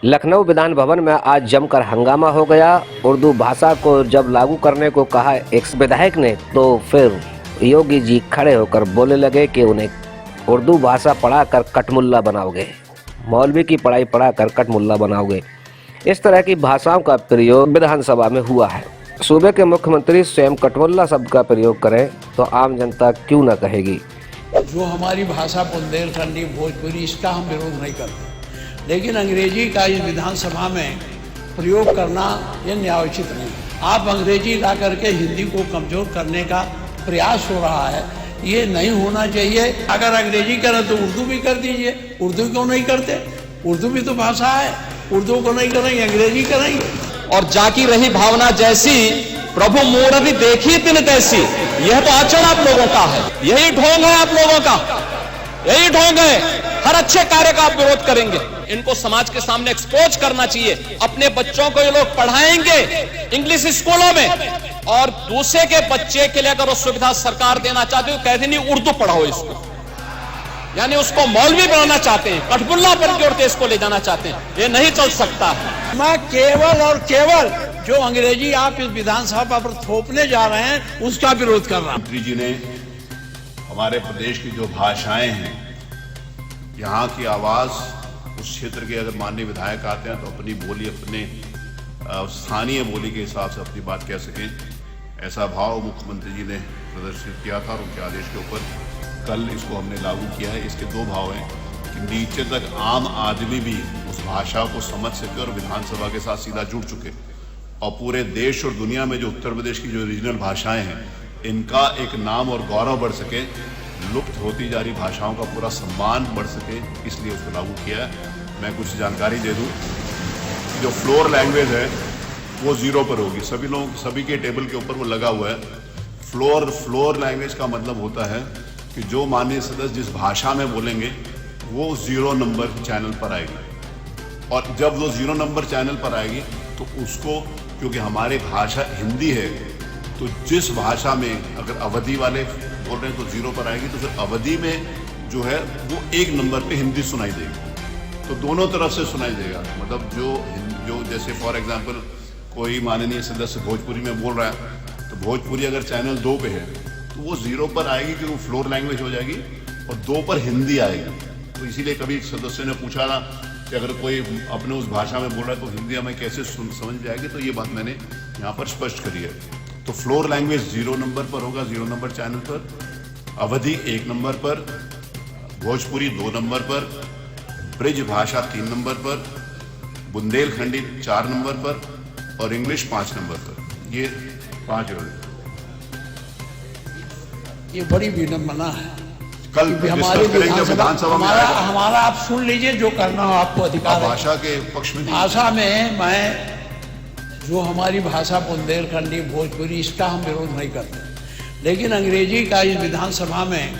लखनऊ विधान भवन में आज जमकर हंगामा हो गया। उर्दू भाषा को जब लागू करने को कहा एक विधायक ने, तो फिर योगी जी खड़े होकर बोलने लगे कि उन्हें उर्दू भाषा पढ़ाकर कटमुल्ला बनाओगे, मौलवी की पढ़ाई पढ़ाकर कटमुल्ला बनाओगे। इस तरह की भाषाओं का प्रयोग विधानसभा में हुआ है। सूबे के मुख्यमंत्री स्वयं कटमुल्ला शब्द का प्रयोग करें तो आम जनता क्यों न कहेगी। जो हमारी भाषा बुंदेलखंडी भोजपुरी, इसका हम विरोध नहीं करते, लेकिन अंग्रेजी का इस विधानसभा में प्रयोग करना ये न्यायोचित नहीं। आप अंग्रेजी ला करके हिंदी को कमजोर करने का प्रयास हो रहा है, ये नहीं होना चाहिए। अगर अंग्रेजी करें तो उर्दू भी कर दीजिए। उर्दू क्यों नहीं करते? उर्दू भी तो भाषा है। उर्दू को नहीं करेंगे, अंग्रेजी करेंगे। और जाकी रही भावना जैसी प्रभु मूर्ति देखी तिन तैसी, यह तो आचरण आप लोगों का है, यही ढोंग है आप लोगों का, यही ढोंग है। हर अच्छे कार्य का आप विरोध करेंगे। इनको समाज के सामने एक्सपोज करना चाहिए। अपने बच्चों को ये लोग पढ़ाएंगे इंग्लिश स्कूलों में, और दूसरे के बच्चे के लिए अगर वो सुविधा सरकार देना चाहती है तो कहते नहीं उर्दू पढ़ाओ इसको, यानी उसको मौलवी बनाना चाहते हैं, कटमुल्ला पर की ओर देश को ले जाना चाहते हैं। ये नहीं चल सकता। मैं केवल और केवल जो अंग्रेजी आप इस विधानसभा पर थोपने जा रहे हैं उसका विरोध कर रहा हूं। मंत्री जी ने हमारे प्रदेश की जो भाषाएं हैं, यहाँ की आवाज, उस क्षेत्र के अगर माननीय विधायक आते हैं तो अपनी बोली, अपने स्थानीय बोली के हिसाब से अपनी बात कह सकें, ऐसा भाव मुख्यमंत्री जी ने प्रदर्शित किया था। और उनके आदेश के ऊपर कल इसको हमने लागू किया है। इसके दो भाव हैं कि नीचे तक आम आदमी भी उस भाषा को समझ सके और विधानसभा के साथ सीधा जुड़ चुके, और पूरे देश और दुनिया में जो उत्तर प्रदेश की जो रीजनल भाषाएं हैं, इनका एक नाम और गौरव बढ़ सके, लुप्त होती जा रही भाषाओं का पूरा सम्मान बढ़ सके, इसलिए उसको लागू किया है। मैं कुछ जानकारी दे दूं, जो फ्लोर लैंग्वेज है वो 0 पर होगी। सभी के टेबल के ऊपर वो लगा हुआ है। फ्लोर लैंग्वेज का मतलब होता है कि जो माननीय सदस्य जिस भाषा में बोलेंगे वो 0 नंबर चैनल पर आएगी, और जब वो 0 नंबर चैनल पर आएगी तो उसको, क्योंकि हमारी भाषा हिंदी है, तो जिस भाषा में अगर अवधि वाले बोल रहे हैं तो 0 पर आएगी, तो फिर अवधि में जो है वो 1 नंबर पे हिंदी सुनाई देगी। तो दोनों तरफ से सुनाई देगा। मतलब जो जैसे फॉर एग्जांपल कोई माननीय सदस्य भोजपुरी में बोल रहा है, तो भोजपुरी अगर चैनल 2 पे है तो वो 0 पर आएगी क्योंकि वो फ्लोर लैंग्वेज हो जाएगी, और 2 पर हिंदी आएगी। तो इसीलिए कभी सदस्य ने पूछा ना कि अगर कोई अपने उस भाषा में बोल रहा है तो हिंदी हमें कैसे समझ जाएगी, तो ये बात मैंने यहाँ पर स्पष्ट करी है। तो फ्लोर लैंग्वेज 0 नंबर पर होगा, 0 नंबर चैनल पर, अवधि 1 नंबर पर, भोजपुरी 2 नंबर पर, ब्रिज भाषा 3 नंबर पर, बुंदेलखंडी 4 नंबर पर, और इंग्लिश 5 नंबर पर। ये 5 ये बड़ी विडंबना है। कल हमारे विधानसभा में हमारा आप सुन लीजिए, जो करना हो आपको अधिकार है। भाषा के पक्ष में भाषा में मैं जो हमारी भाषा बुंदेलखंडी भोजपुरी, इसका हम विरोध नहीं करते, लेकिन अंग्रेजी का इस विधानसभा में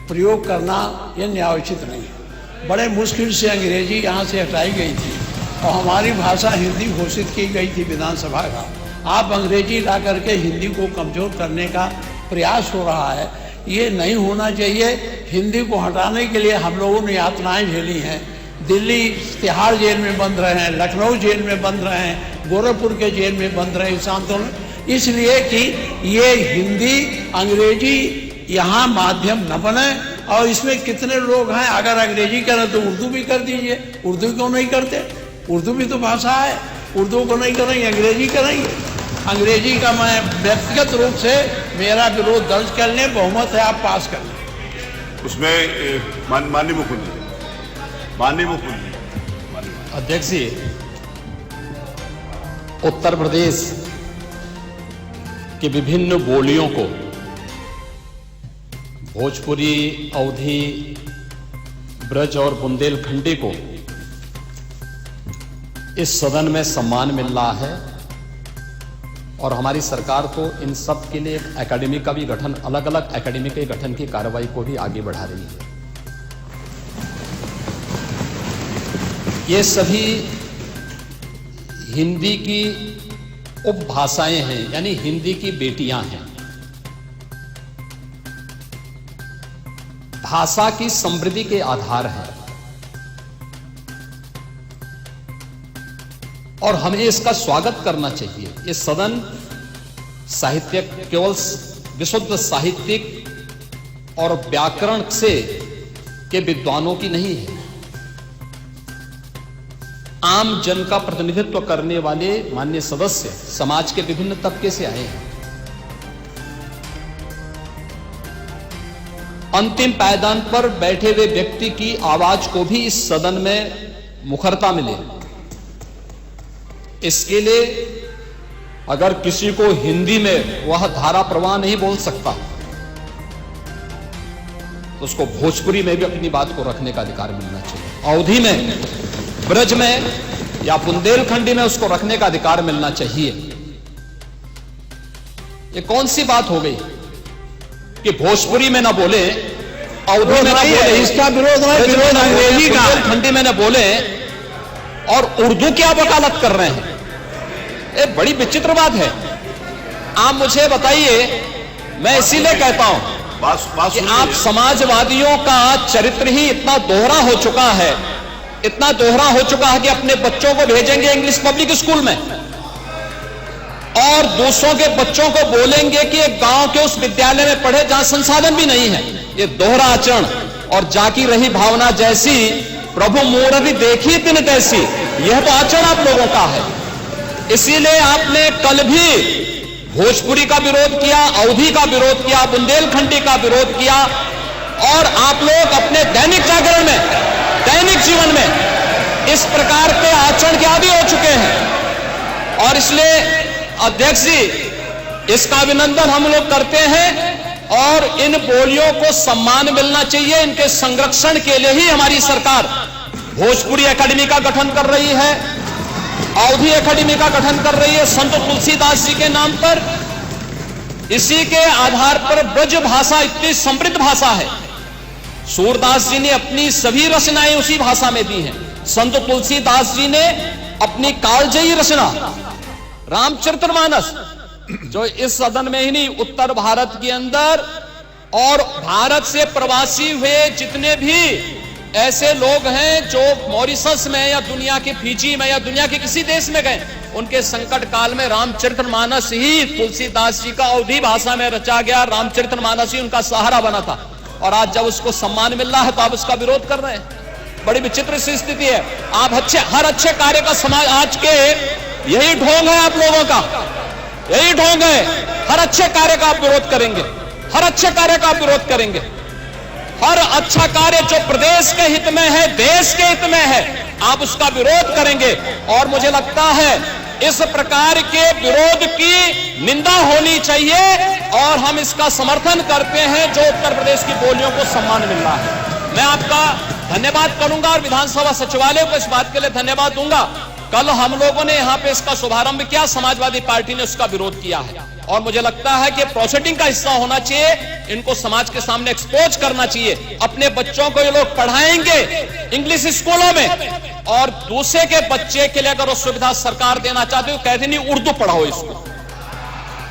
प्रयोग करना यह न्यायोचित नहीं है। बड़े मुश्किल से अंग्रेजी यहाँ से हटाई गई थी और हमारी भाषा हिंदी घोषित की गई थी विधानसभा का। आप अंग्रेजी ला करके हिंदी को कमजोर करने का प्रयास हो रहा है, ये नहीं होना चाहिए। हिंदी को हटाने के लिए हम लोगों ने यातनाएं झेली हैं। दिल्ली तिहाड़ जेल में बंद रहे हैं, लखनऊ जेल में बंद रहे हैं, गोरखपुर के जेल में बंद रहे इस आंदोलन, इसलिए कि ये हिंदी अंग्रेजी यहाँ माध्यम न बने। और इसमें कितने लोग हैं, अगर अंग्रेजी करें तो उर्दू भी कर दीजिए। उर्दू क्यों नहीं करते? उर्दू भी तो भाषा है। उर्दू को नहीं करेंगे, अंग्रेजी करेंगे। अंग्रेजी का मैं व्यक्तिगत रूप से मेरा विरोध दर्ज कर लें, बहुमत है, आप पास कर लें। उसमें माननीय मुख्यमंत्री अध्यक्ष जी, उत्तर प्रदेश की विभिन्न बोलियों को, भोजपुरी, अवधी, ब्रज और बुंदेलखंडी को इस सदन में सम्मान मिल रहा है, और हमारी सरकार को इन सब के लिए एक एकेडमी का भी गठन, अलग अलग एकेडमी के गठन की कार्रवाई को भी आगे बढ़ा रही है। ये सभी हिंदी की उपभाषाएं हैं, यानी हिंदी की बेटियां हैं। भाषा की समृद्धि के आधार है। और हमें इसका स्वागत करना चाहिए। ये सदन साहित्य केवल विशुद्ध साहित्यिक और व्याकरण से के विद्वानों की नहीं है, आम जन का प्रतिनिधित्व करने वाले माननीय सदस्य समाज के विभिन्न तबके से आए हैं। अंतिम पायदान पर बैठे हुए व्यक्ति की आवाज को भी इस सदन में मुखरता मिले, इसके लिए अगर किसी को हिंदी में वह धारा प्रवाह नहीं बोल सकता तो उसको भोजपुरी में भी अपनी बात को रखने का अधिकार मिलना चाहिए, अवधी में, ब्रज में या बुंदेलखंडी में उसको रखने का अधिकार मिलना चाहिए। ये कौन सी बात हो गई कि भोजपुरी में ना बोले, अवधी में ना बोले, इसका विरोध है, विरोध अंग्रेजी का, बुंदेलखंडी में ना बोले और उर्दू क्या वकालत कर रहे हैं। ये बड़ी विचित्र बात है। आप मुझे बताइए, मैं इसीलिए कहता हूं कि आप समाजवादियों का चरित्र ही इतना दोहरा हो चुका है, इतना दोहरा हो चुका है कि अपने बच्चों को भेजेंगे इंग्लिश पब्लिक स्कूल में और दूसरों के बच्चों को बोलेंगे कि एक गांव के उस विद्यालय में पढ़े जहां संसाधन भी नहीं है। ये दोहरा आचरण और जाकी रही भावना जैसी प्रभु मूरति देखी तिन तैसी, यह तो आचरण आप लोगों का है। इसीलिए आपने कल भी भोजपुरी का विरोध किया, अवधी का विरोध किया, बुंदेलखंडी का विरोध किया और आप लोग अपने दैनिक जागरण में, दैनिक जीवन में इस प्रकार के आचरण के आदी हो चुके हैं। और इसलिए अध्यक्ष जी, इसका अभिनंदन हम लोग करते हैं और इन बोलियों को सम्मान मिलना चाहिए। इनके संरक्षण के लिए ही हमारी सरकार भोजपुरी एकेडमी का गठन कर रही है, अवधी एकेडमी का गठन कर रही है संत तुलसीदास जी के नाम पर। इसी के आधार पर ब्रज भाषा इतनी समृद्ध भाषा है। सूरदास जी ने अपनी सभी रचनाएं उसी भाषा में दी हैं। संत तुलसीदास जी ने अपनी कालजयी रचना रामचरितमानस, जो इस सदन में ही नहीं, उत्तर भारत के अंदर और भारत से प्रवासी हुए जितने भी ऐसे लोग हैं जो मॉरिशस में या दुनिया के फिजी में या दुनिया के किसी देश में गए, उनके संकट काल में रामचरितमानस ही तुलसीदास जी का अवधी भाषा में रचा गया रामचरितमानस ही उनका सहारा बना था। और आज जब उसको सम्मान मिल रहा है तो आप उसका विरोध कर रहे हैं। बड़ी विचित्र सी स्थिति है। आप हर अच्छे कार्य का समाज, आज के यही ढोंग है आप लोगों का, यही ढोंग है। हर अच्छे कार्य का आप विरोध करेंगे, हर अच्छे कार्य का आप विरोध करेंगे। हर अच्छा कार्य जो प्रदेश के हित में है, देश के हित में है, आप उसका विरोध करेंगे। और मुझे लगता है इस प्रकार के विरोध की निंदा होनी चाहिए और हम इसका समर्थन करते हैं जो उत्तर प्रदेश की बोलियों को सम्मान मिल रहा है। मैं आपका धन्यवाद करूंगा और विधानसभा सचिवालय को इस बात के लिए धन्यवाद दूंगा। कल हम लोगों ने यहां पे इसका शुभारंभ किया, समाजवादी पार्टी ने उसका विरोध किया है और मुझे लगता है कि प्रोसीडिंग का हिस्सा होना चाहिए। इनको समाज के सामने एक्सपोज करना चाहिए। अपने बच्चों को ये लोग पढ़ाएंगे इंग्लिश स्कूलों में और दूसरे के बच्चे के लिए अगर वो सुविधा सरकार देना चाहते हो, कहते नहीं उर्दू पढ़ाओ इसको,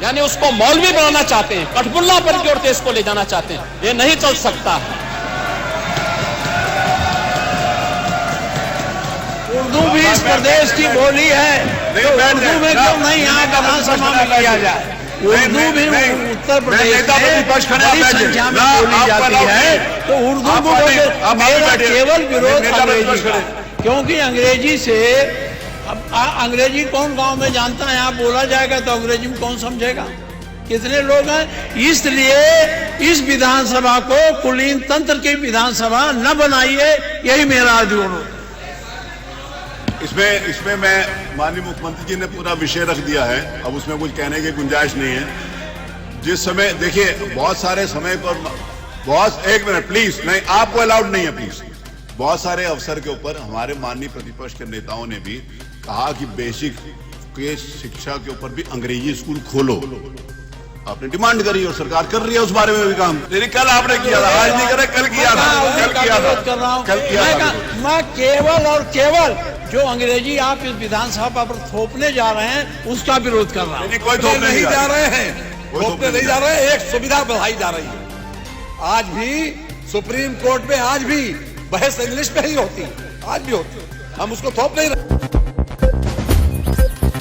यानी उसको मौलवी बनाना चाहते हैं, कठपुल्ला पर की ओर से इसको ले जाना चाहते हैं। ये नहीं चल सकता है। उर्दू भी इस प्रदेश की बोली है, तो उर्दू में क्यों नहीं यहाँ विधानसभा में किया जाए? उर्दू भी उत्तर प्रदेश में बड़ी संख्या में बोली जाती है, तो उर्दू को मेरा केवल विरोध अंग्रेजी का, क्योंकि अंग्रेजी से अंग्रेजी कौन गांव में जानता है? यहाँ बोला जाएगा तो अंग्रेजी में कौन समझेगा? कितने लोग हैं? इसलिए इस विधानसभा को कुलीन तंत्र की विधानसभा न बनाइए, यही मेरा अनुरोध है। इसमें मैं माननीय मुख्यमंत्री जी ने पूरा विषय रख दिया है, अब उसमें कुछ कहने की गुंजाइश नहीं है। जिस समय देखिए बहुत सारे समय पर बहुत, एक मिनट प्लीज, नहीं आपको अलाउड नहीं है प्लीज। बहुत सारे अवसर के ऊपर हमारे माननीय प्रतिपक्ष के नेताओं ने भी कहा कि बेसिक के शिक्षा के ऊपर भी अंग्रेजी स्कूल खोलो। आपने डिमांड करी और सरकार कर रही है उस बारे में भी काम। कल आपने किया था, आज नहीं करे, कल किया था, कल किया था। मैं केवल और केवल जो अंग्रेजी आप इस विधानसभा पर थोपने जा रहे हैं उसका विरोध कर रहा हूं। कोई थोपने नहीं जा रहे हैं, थोपने नहीं जा रहे हैं, एक सुविधा बढ़ाई जा रही है। आज भी सुप्रीम कोर्ट में आज भी बहस इंग्लिश में ही होती है, आज भी होती है, हम उसको थोप नहीं रहे।